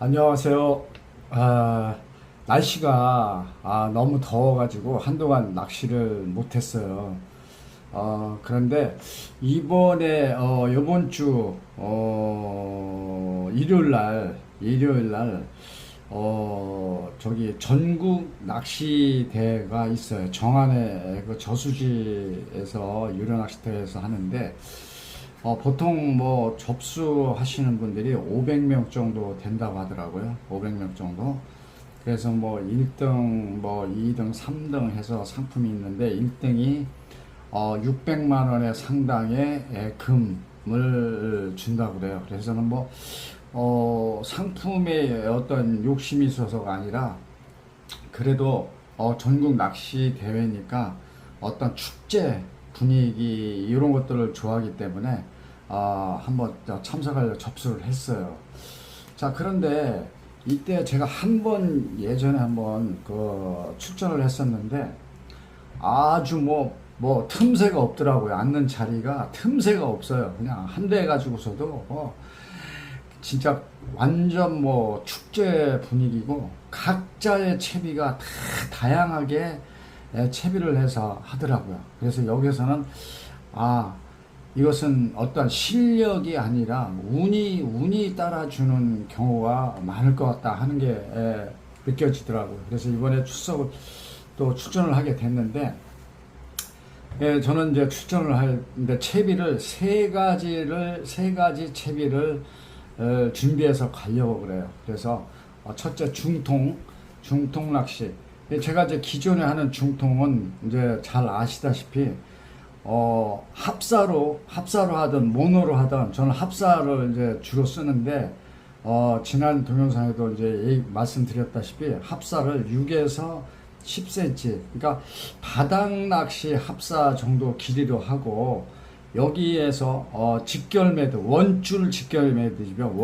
안녕하세요. 아, 날씨가 너무 더워가지고 한동안 낚시를 못했어요. 그런데 이번에 이번 주 일요일 날 저기 전국 낚시대회가 있어요. 정안에 그 저수지에서 유료 낚시대회에서 하는데 보통 뭐 접수하시는 분들이 500명 정도 된다고 하더라고요. 500명 정도. 그래서 뭐 1등, 뭐 2등, 3등 해서 상품이 있는데 1등이 600만 원의 상당의 금을 준다고 그래요. 그래서는 뭐 상품에 어떤 욕심이 있어서가 아니라 그래도 전국 낚시 대회니까 어떤 축제 분위기 이런 것들을 좋아하기 때문에 한번 참석하려고 접수를 했어요. 자, 그런데 이때 제가 예전에 한번 그 출전을 했었는데 아주 뭐 틈새가 없더라고요. 앉는 자리가 틈새가 없어요. 그냥 한 대 가지고서도 진짜 완전 뭐 축제 분위기고 각자의 채비가 다 다양하게 채비를 해서 하더라고요. 그래서 여기서는 이것은 어떤 실력이 아니라 운이 따라주는 경우가 많을 것 같다 하는 게 느껴지더라고요. 그래서 이번에 출전을 하게 됐는데, 저는 이제 출전을 하는데 채비를 세 가지 채비를 준비해서 가려고 그래요. 그래서 첫째 중통 낚시. 제가 이제 기존에 하는 중통은 이제 잘 아시다시피 합사로 하든 모노로 하든 저는 합사를 이제 주로 쓰는데 지난 동영상에도 이제 말씀드렸다시피 합사를 6에서 10cm, 그러니까 바닥 낚시 합사 정도 길이로 하고 여기에서 직결 매듭, 원줄 직결 매듭이죠.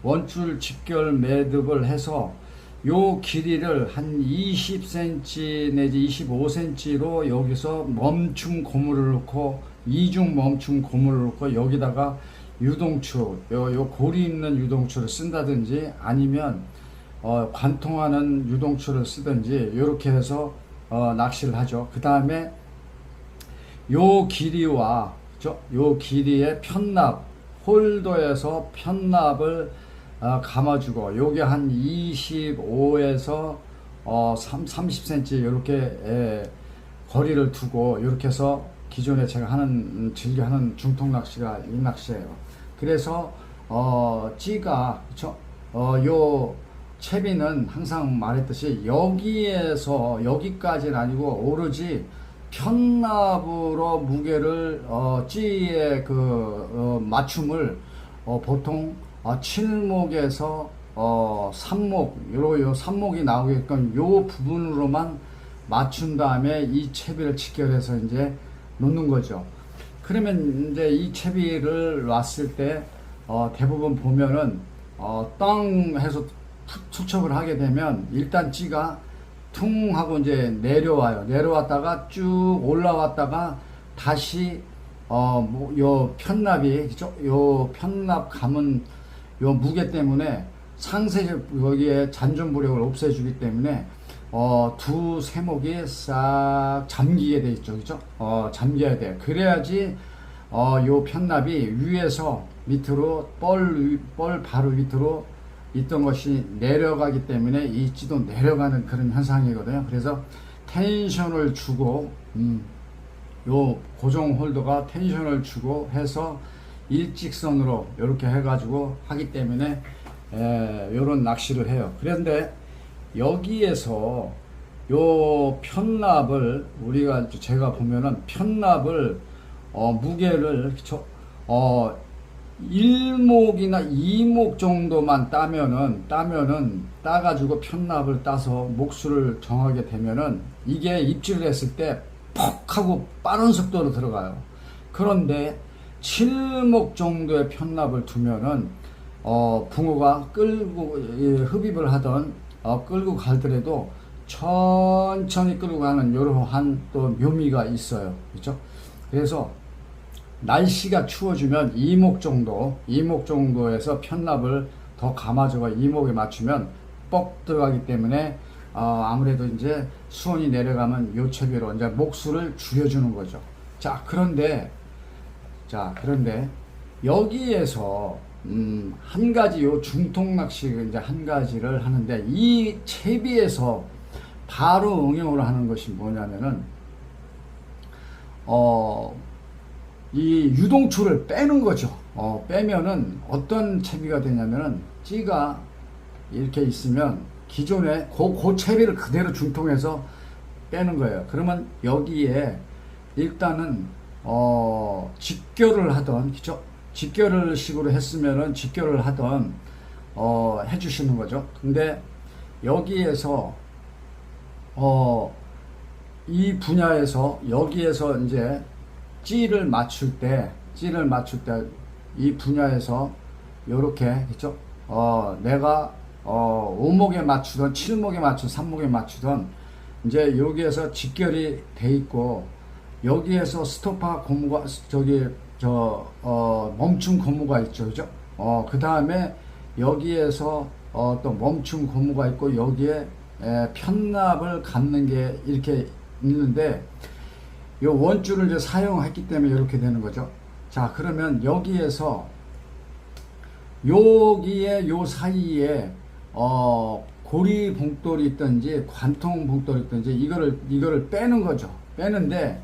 원줄 직결 매듭을 해서 요 길이를 한 20cm 내지 25cm로 여기서 멈춤 고무를 넣고 이중 멈춤 고무를 넣고 여기다가 유동추, 요 고리 있는 유동추를 쓴다든지 아니면 관통하는 유동추를 쓰든지 이렇게 해서 낚시를 하죠. 그 다음에 요 길이의 편납, 홀더에서 편납을 감아주고 요게 한 25에서 30cm 이렇게 거리를 두고 이렇게 해서 기존에 제가 즐겨 하는 중통 낚시가 이 낚시예요. 그래서 찌가 그쵸? 요 채비는 항상 말했듯이 여기까지는 아니고 오로지 편납으로 무게를 찌의 맞춤을 보통 7목에서 3목 요 3목이 나오게끔 요 부분으로만 맞춘 다음에 이 채비를 직결해서 이제 놓는 거죠. 그러면 이제 이 채비를 놨을 때 대부분 보면은 땅 해서 투척을 하게 되면 일단 찌가 퉁 하고 이제 내려왔다가 쭉 올라왔다가 다시 요 편납이 요 편납 감은 요 무게 때문에 상세적 여기에 잔존부력을 없애주기 때문에 두세목이 싹 잠기게 돼 있죠. 그죠? 잠겨야 돼. 그래야지 요 편납이 위에서 밑으로 뻘 바로 밑으로 있던 것이 내려가기 때문에 이 찌도 내려가는 그런 현상이거든요. 그래서 텐션을 주고 요 고정 홀더가 텐션을 주고 해서 일직선으로 이렇게 해가지고 하기 때문에 요런 낚시를 해요. 그런데 여기에서 요 편납을 제가 보면은 편납을 무게를 1목이나 2목 정도만 따가지고 편납을 따서 목수를 정하게 되면은 이게 입질을 했을 때 퍽 하고 빠른 속도로 들어가요. 그런데 7목 정도의 편납을 두면은 붕어가 흡입을 하던 끌고 가더라도 천천히 끌고 가는 이러한 또 묘미가 있어요. 그렇죠? 그래서 날씨가 추워지면 2목 정도에서 편납을 더 감아줘가 이목에 맞추면 뻑 들어가기 때문에 아무래도 이제 수온이 내려가면 요 채비로 이제 목수를 줄여주는 거죠. 그런데 여기에서 한 가지 요 중통 낚시 이제 한 가지를 하는데, 이 채비에서 바로 응용을 하는 것이 뭐냐면은 이 유동추를 빼는 거죠. 빼면은 어떤 채비가 되냐면은, 찌가 이렇게 있으면 기존에 그 채비를 그대로 중통해서 빼는 거예요. 그러면 여기에 일단은 직결을 하던, 그죠? 직결을 식으로 했으면은 직결을 하던 해주시는 거죠. 근데 여기에서 이 분야에서 여기에서 이제 찌를 맞출 때 이 분야에서 요렇게, 그죠? 내가 5목에 맞추던 7목에 맞추던 3목에 맞추던 이제 여기에서 직결이 돼 있고, 여기에서 스토퍼 고무가 멈춤 고무가 있죠, 그죠? 그 다음에 여기에서 또 멈춤 고무가 있고, 여기에 편납을 감는 게 이렇게 있는데, 요 원줄을 이제 사용했기 때문에 이렇게 되는 거죠. 그러면 여기에서 여기에 요 사이에 고리 봉돌이 있든지 관통 봉돌이 있든지 이거를 빼는 거죠. 빼는데,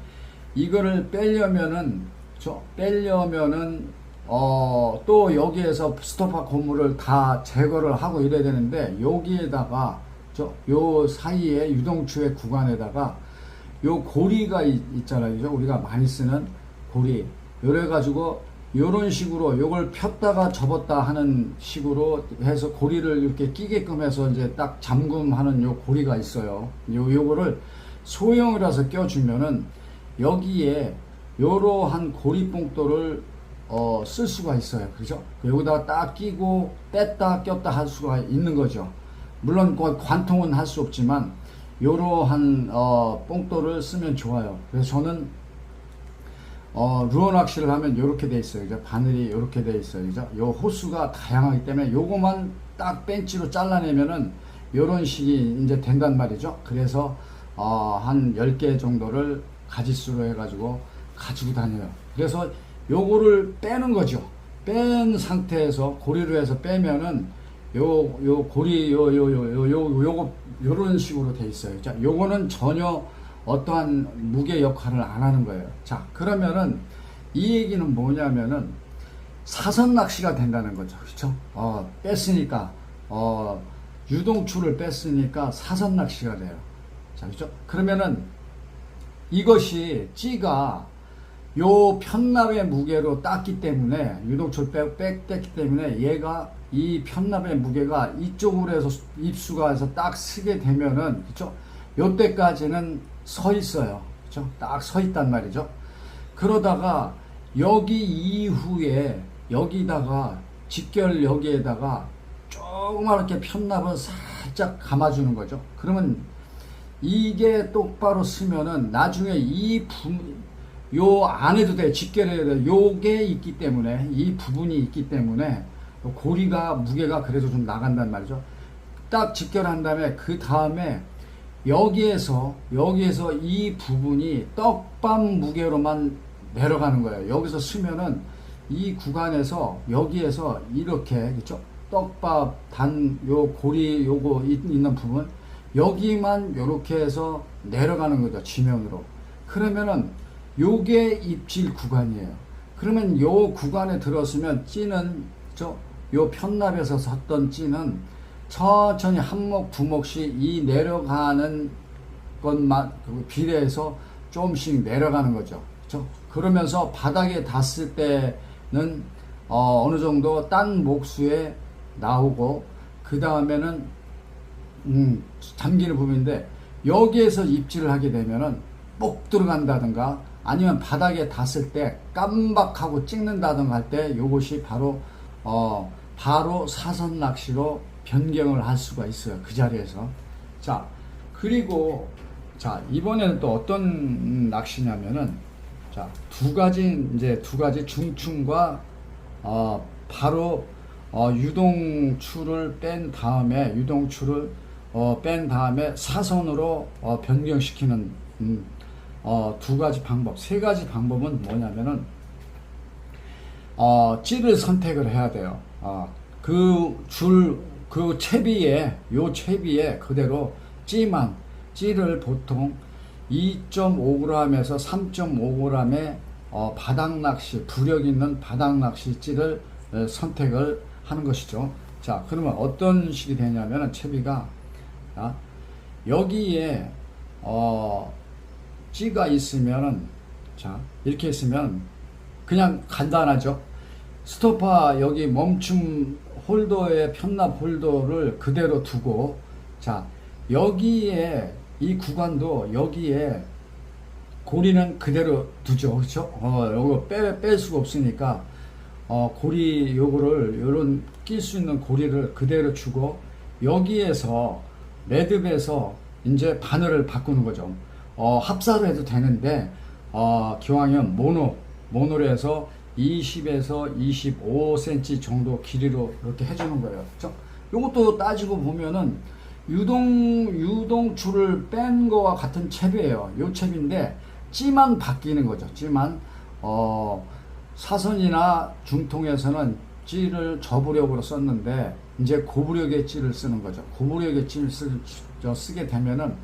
이거를 빼려면은 또 여기에서 스토퍼 고무를 다 제거를 하고 이래야 되는데, 여기에다가 요 사이에 유동추의 구간에다가 요 고리가 있잖아요. 우리가 많이 쓰는 고리. 요래 가지고 요런 식으로 요걸 폈다가 접었다 하는 식으로 해서 고리를 이렇게 끼게끔 해서 이제 딱 잠금하는 요 고리가 있어요. 요거를 소형이라서 껴주면은 여기에 요러한 고리 봉돌을 쓸 수가 있어요. 그죠? 여기다가 딱 끼고 뺐다 꼈다 할 수가 있는 거죠. 물론 관통은 할 수 없지만 요러한 봉돌을 쓰면 좋아요. 그래서 저는 루어 낚시를 하면 요렇게 돼 있어요. 그죠? 바늘이 요렇게 돼 있어요. 그죠? 요 호수가 다양하기 때문에 요거만 딱 벤치로 잘라내면은 요런 식이 이제 된단 말이죠. 그래서 한 10개 정도를 가지수로 해가지고 가지고 다녀요. 그래서 요거를 빼는 거죠. 뺀 상태에서 고리로 해서 빼면은 요 고리 요런 식으로 돼 있어요. 요거는 전혀 어떠한 무게 역할을 안 하는 거예요. 그러면은 이 얘기는 뭐냐면은 사선 낚시가 된다는 거죠. 그렇죠? 뺐으니까 유동추를 뺐으니까 사선 낚시가 돼요. 그렇죠? 그러면은 이것이 찌가 요 편납의 무게로 땄기 때문에, 유동추를 뺐기 때문에 얘가 이 편납의 무게가 이쪽으로 해서 입수가 해서 딱 쓰게 되면은, 그쵸? 요때까지는 서 있어요. 그쵸? 딱 서 있단 말이죠. 그러다가 여기 이후에 여기다가 직결 여기에다가 조그맣게 편납을 살짝 감아주는 거죠. 그러면 이게 똑바로 쓰면은 나중에 요 안에도 돼, 직결해야 돼. 요게 있기 때문에, 이 부분이 있기 때문에 고리가 무게가 그래도 좀 나간단 말이죠. 딱 직결한 다음에 그 다음에 여기에서 이 부분이 떡밥 무게로만 내려가는 거예요. 여기서 쓰면은 이 구간에서 여기에서 이렇게, 그쵸? 떡밥 요 고리 요거 있는 부분 여기만 요렇게 해서 내려가는 거죠. 지면으로. 그러면은 요게 입질 구간이에요. 그러면 요 구간에 들었으면 찌는 요 편납에서 섰던 찌는 천천히 한 목 두 목씩 이 내려가는 것만 비례해서 조금씩 내려가는 거죠. 그렇죠? 그러면서 바닥에 닿았을 때는 어느 정도 딴 목수에 나오고, 그 다음에는 잠기는 부분인데, 여기에서 입질을 하게 되면은 뽁 들어간다든가 아니면 바닥에 닿았을 때 깜박하고 찍는다든가 할 때 요것이 바로 사선 낚시로 변경을 할 수가 있어요. 그 자리에서. 그리고 이번에는 또 어떤 낚시냐면은 두 가지 중충과 바로 유동추를 뺀 다음에 사선으로 변경시키는 두 가지 방법, 세 가지 방법은 뭐냐면은 찌를 선택을 해야 돼요. 그 채비에 그대로 찌를 보통 2.5g에서 3.5g의 바닥낚시, 부력 있는 바닥낚시 찌를 선택을 하는 것이죠. 자, 그러면 어떤 식이 되냐면은 채비가 여기에 찌가 있으면은, 자, 이렇게 있으면 그냥 간단하죠. 스토퍼 여기 멈춤 홀더의 편납 홀더를 그대로 두고, 자, 여기에 이 구간도 여기에 고리는 그대로 두죠. 그렇죠? 요거 뺄 수가 없으니까 고리 요거를 요런 낄 수 있는 고리를 그대로 주고, 여기에서 레드에서 이제 바늘을 바꾸는 거죠. 합사로 해도 되는데 기왕이면 모노로 해서 20에서 25cm 정도 길이로 이렇게 해주는 거예요. 그렇죠? 요것도 따지고 보면은 유동추를 뺀 거와 같은 채비예요. 요 채비인데 찌만 바뀌는 거죠. 찌만 사선이나 중통에서는 찌를 저부력으로 썼는데 이제 고부력의 찌를 쓰는 거죠. 고부력의 찌를 쓰게 되면은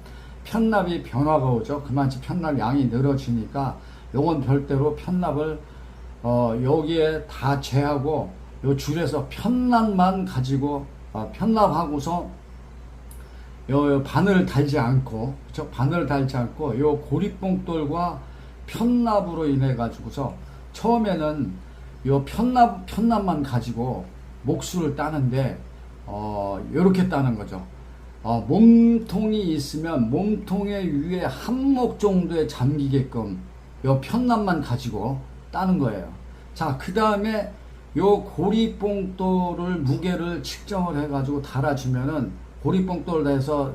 편납이 변화가 오죠. 그만치 편납 양이 늘어지니까 요건 별대로 편납을 여기에 다 제하고 요 줄에서 편납만 가지고 편납하고서 요 바늘 달지 않고, 그쵸? 바늘 달지 않고 요 고리뽕돌과 편납으로 인해 가지고서 처음에는 요 편납만 가지고 목수를 따는데 요렇게 따는 거죠. 몸통이 있으면 몸통의 위에 한목 정도에 잠기게끔 요 편납만 가지고 따는 거예요. 자, 그 다음에 요 고리뽕돌을 무게를 측정을 해가지고 달아주면은 고리뽕돌을 해서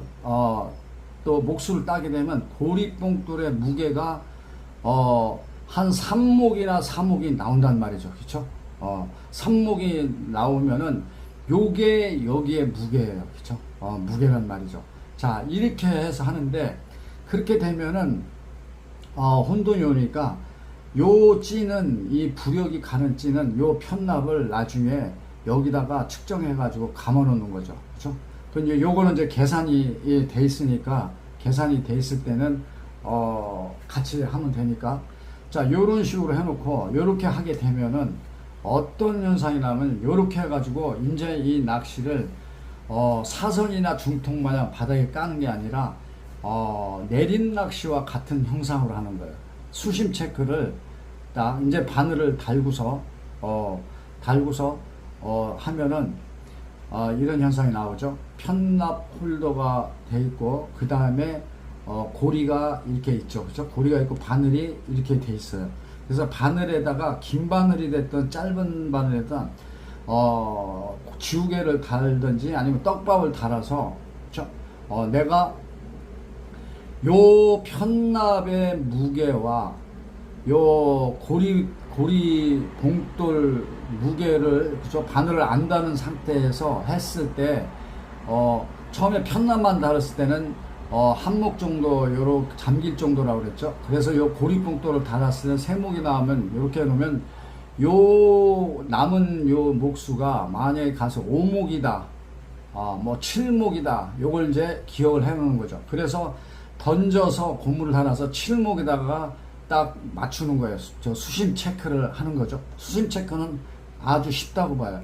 또 목수를 따게 되면 고리뽕돌의 무게가 한 3목이나 4목이 나온단 말이죠. 그쵸? 3목이 나오면은 요게 여기에 무게예요. 그쵸? 무게란 말이죠. 자, 이렇게 해서 하는데, 그렇게 되면은 혼돈이 오니까 요 찌는, 이 부력이 가는 찌는 요 편납을 나중에 여기다가 측정해 가지고 감아 놓는 거죠. 그쵸? 근데 요거는 이제 계산이 돼 있으니까, 계산이 돼 있을 때는 같이 하면 되니까, 자, 요런 식으로 해놓고 요렇게 하게 되면은 어떤 현상이 나면, 요렇게 해가지고 이제 이 낚시를 사선이나 중통 마냥 바닥에 까는 게 아니라 내린 낚시와 같은 형상으로 하는 거예요. 수심 체크를 딱 이제 바늘을 달고서 하면은 이런 현상이 나오죠. 편납 홀더가 돼 있고, 그 다음에 고리가 이렇게 있죠. 그죠? 고리가 있고 바늘이 이렇게 돼 있어요. 그래서 바늘에다가 긴 바늘이 됐든 짧은 바늘에든 지우개를 달든지 아니면 떡밥을 달아서, 그쵸? 내가 요 편납의 무게와 요 고리 봉돌 무게를, 그쵸? 바늘을 안 다는 상태에서 했을 때 처음에 편납만 달았을 때는 한목 정도 요렇게 잠길 정도라고 그랬죠. 그래서 요 고리뽕돌을 달았을 때 세목이 나오면 요렇게 해놓으면 요 남은 요 목수가 만약에 가서 5목이다, 뭐 7목이다, 요걸 이제 기억을 해 놓는 거죠. 그래서 던져서 고무를 달아서 7목에다가 딱 맞추는 거예요. 저 수심 체크를 하는 거죠. 수심 체크는 아주 쉽다고 봐요.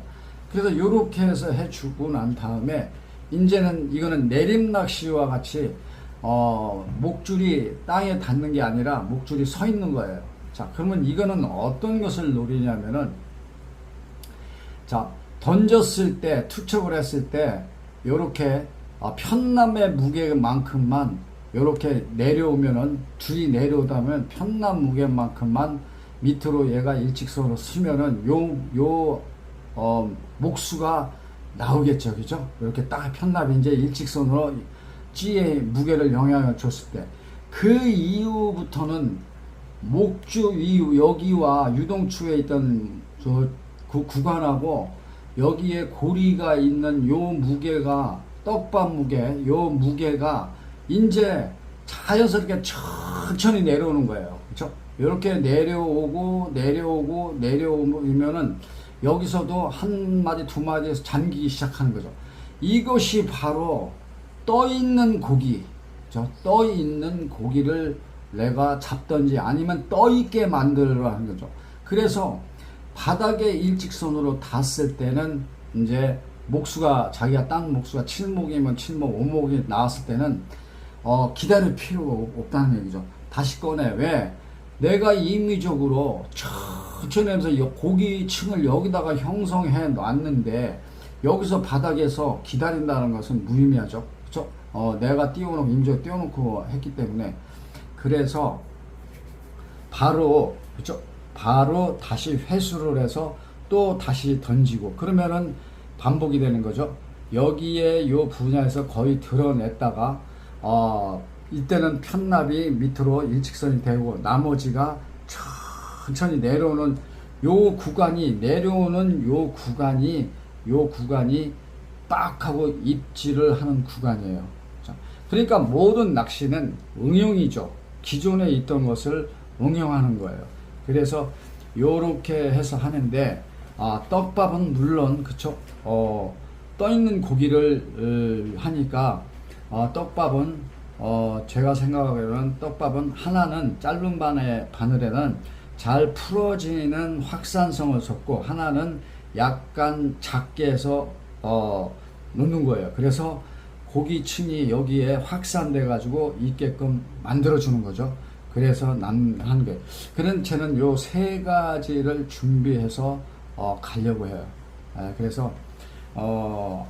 그래서 요렇게 해서 해주고 난 다음에 이제는 이거는 내림 낚시와 같이 목줄이 땅에 닿는 게 아니라 목줄이 서 있는 거예요. 자, 그러면 이거는 어떤 것을 노리냐면은, 자, 던졌을 때, 투척을 했을 때 요렇게 편납의 무게만큼만 요렇게 내려오면은, 줄이 내려오다면 편납 무게만큼만 밑으로 얘가 일직선으로 쓰면은 목수가 나오겠죠. 그죠? 이렇게 딱 편납이 이제 일직선으로 찌의 무게를 영향을 줬을 때, 그 이후부터는 목주 여기와 유동추에 있던 그 구간하고 여기에 고리가 있는 요 무게가 떡밥 무게, 요 무게가 이제 자연스럽게 천천히 내려오는 거예요. 그렇죠? 이렇게 내려오면은 여기서도 한 마디 두 마디에서 잠기기 시작하는 거죠. 이것이 바로 떠 있는 고기, 떠 있는 고기를 내가 잡든지 아니면 떠 있게 만들어 하는 거죠. 그래서 바닥에 일직선으로 닿았을 때는 이제 목수가 자기가 딴 목수가 7목이면 7목, 5목이 나왔을 때는 기다릴 필요가 없다는 얘기죠. 다시 꺼내. 왜? 내가 임의적으로 천천히 하면서 고기층을 여기다가 형성해 놨는데 여기서 바닥에서 기다린다는 것은 무의미하죠. 그렇죠? 내가 띄워놓고 임의적으로 띄워놓고 했기 때문에 그래서 바로 그렇죠? 바로 다시 회수를 해서 또 다시 던지고 그러면은 반복이 되는 거죠. 여기에 요 분야에서 거의 드러냈다가 이때는 편납이 밑으로 일직선이 되고 나머지가 천천히 내려오는 요 구간이 요 구간이 딱 하고 입질을 하는 구간이에요. 그러니까 모든 낚시는 응용이죠. 기존에 있던 것을 응용하는 거예요. 그래서 요렇게 해서 하는데 떡밥은 물론 그쵸 떠 있는 고기를 하니까 떡밥은 제가 생각하기로는 떡밥은 하나는 짧은 바늘에는 잘 풀어지는 확산성을 줬고 하나는 약간 작게 해서 놓는 거예요. 그래서 고기층이 여기에 확산돼 가지고 있게끔 만들어 주는 거죠. 그래서 하는 게 그런 저는 요 세 가지를 준비해서 가려고 해요. 그래서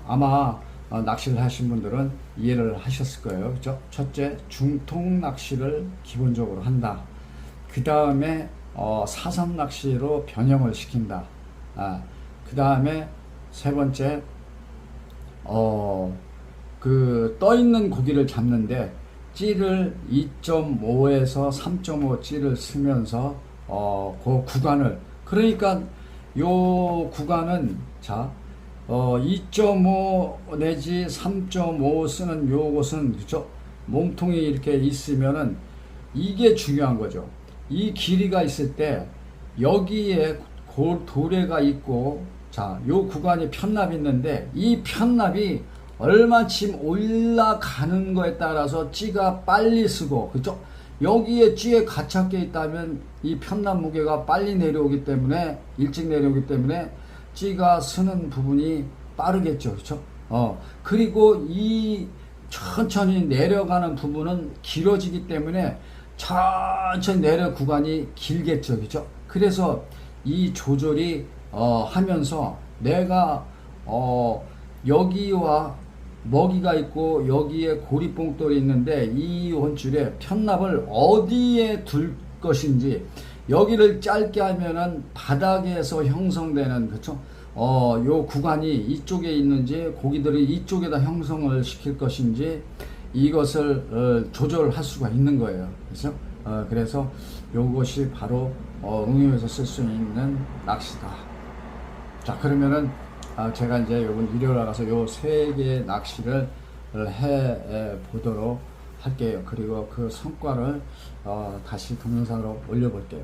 아마 낚시를 하신 분들은 이해를 하셨을 거예요. 그렇죠? 첫째, 중통 낚시를 기본적으로 한다. 그 다음에 사선 낚시로 변형을 시킨다. 그 다음에 세 번째, 그 떠 있는 고기를 잡는데 찌를 2.5에서 3.5 찌를 쓰면서 그 구간을 그러니까 요 구간은 자 2.5 내지 3.5 쓰는 요것은 그죠? 몸통이 이렇게 있으면은 이게 중요한 거죠. 이 길이가 있을 때 여기에 도래가 있고 자 요 구간이 편납이 있는데 이 편납이 얼마쯤 올라가는 거에 따라서 찌가 빨리 쓰고 그죠? 여기에 찌에 가착돼 있다면 이 편납 무게가 빨리 내려오기 때문에 일찍 내려오기 때문에 찌가 쓰는 부분이 빠르겠죠. 그렇죠? 그리고 이 천천히 내려가는 부분은 길어지기 때문에 천천히 내려 구간이 길겠죠. 그렇죠? 그래서 이 조절이 하면서 내가 여기와 먹이가 있고 여기에 고리뽕돌이 있는데 이 원줄에 편납을 어디에 둘 것인지 여기를 짧게 하면은 바닥에서 형성되는 그쵸? 요 구간이 이쪽에 있는지 고기들이 이쪽에다 형성을 시킬 것인지 이것을 조절할 수가 있는 거예요. 그렇죠? 그래서 요것이 바로 응용해서 쓸 수 있는 낚시다. 자 그러면은 제가 이제 요번 일요일 나가서 요 세 개의 낚시를 해 보도록 할게요. 그리고 그 성과를 다시 동영상으로 올려볼게요.